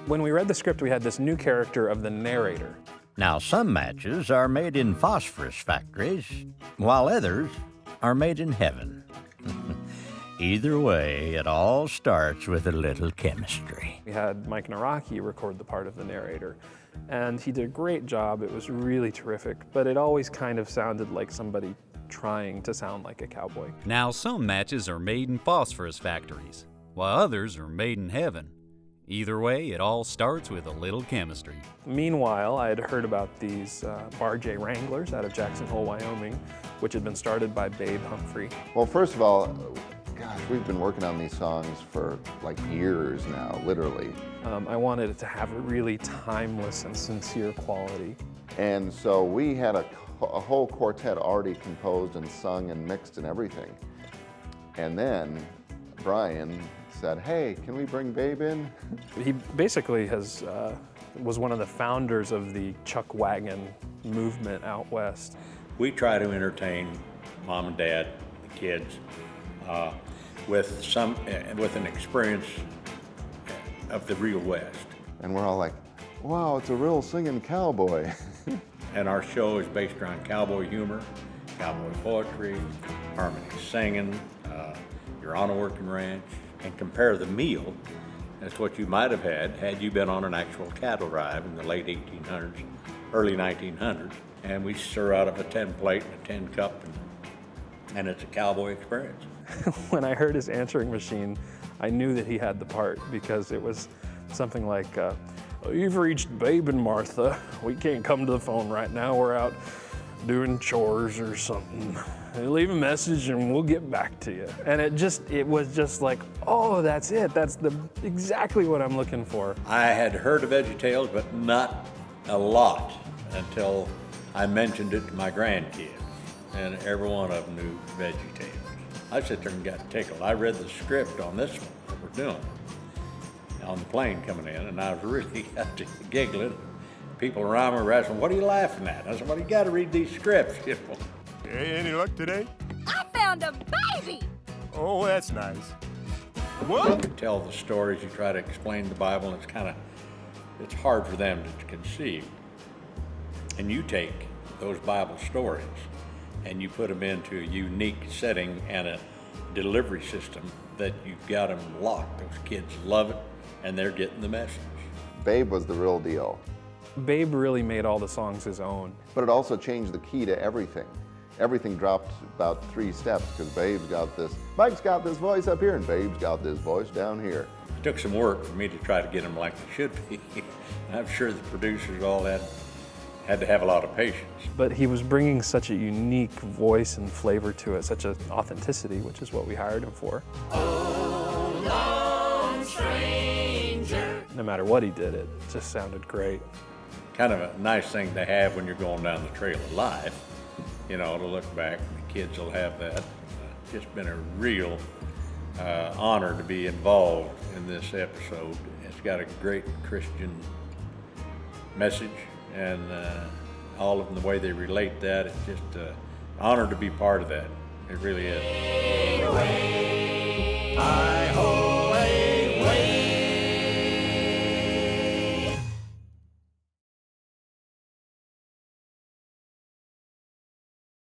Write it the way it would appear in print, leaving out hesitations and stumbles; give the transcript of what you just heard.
When we read the script, we had this new character of the narrator. Now, some matches are made in phosphorus factories, while others are made in heaven. Either way, it all starts with a little chemistry. We had Mike Naraki record the part of the narrator, and he did a great job. It was really terrific, but it always kind of sounded like somebody trying to sound like a cowboy. Now, some matches are made in phosphorus factories, while others are made in heaven. Either way, it all starts with a little chemistry. Meanwhile, I had heard about these Bar J Wranglers out of Jackson Hole, Wyoming, which had been started by Babe Humphrey. Well, first of all, gosh, we've been working on these songs for like years now, literally. I wanted it to have a really timeless and sincere quality. And so we had a whole quartet already composed and sung and mixed and everything. And then Brian said, hey, can we bring Babe in? He basically was one of the founders of the Chuck Wagon movement out west. We try to entertain mom and dad, the kids, with an experience of the real West. And we're all like, wow, it's a real singing cowboy. And our show is based around cowboy humor, cowboy poetry, harmony singing, you're on a working ranch, and compare the meal as to what you might have had you been on an actual cattle drive in the late 1800s, early 1900s. And we serve out of a 10 plate and a 10 cup, and it's a cowboy experience. When I heard his answering machine, I knew that he had the part, because it was something like, you've reached Babe and Martha. We can't come to the phone right now. We're out doing chores or something. Leave a message and we'll get back to you. And it was just like, oh, that's it. That's exactly what I'm looking for. I had heard of VeggieTales, but not a lot until I mentioned it to my grandkids, and every one of them knew VeggieTales. I sit there and got tickled. I read the script on this one that we're doing on the plane coming in, and I was really got to giggling. People around me were asking, what are you laughing at? I said, well, you got to read these scripts, you know. Hey, any luck today? I found a baby! Oh, that's nice. What? You tell the stories, you try to explain the Bible, and it's hard for them to conceive. And you take those Bible stories and you put them into a unique setting and a delivery system that you've got them locked. Those kids love it, and they're getting the message. Babe was the real deal. Babe really made all the songs his own. But it also changed the key to everything. Everything dropped about 3 steps, because Babe's got this, Mike's got this voice up here, and Babe's got this voice down here. It took some work for me to try to get them like they should be. I'm sure the producers all had to have a lot of patience. But he was bringing such a unique voice and flavor to it, such an authenticity, which is what we hired him for. Oh, lone stranger. No matter what he did, it just sounded great. Kind of a nice thing to have when you're going down the trail of life, you know, to look back. The kids will have that. It's been a real honor to be involved in this episode. It's got a great Christian message, and all of them, the way they relate that, it's just an honor to be part of that. It really is. I hope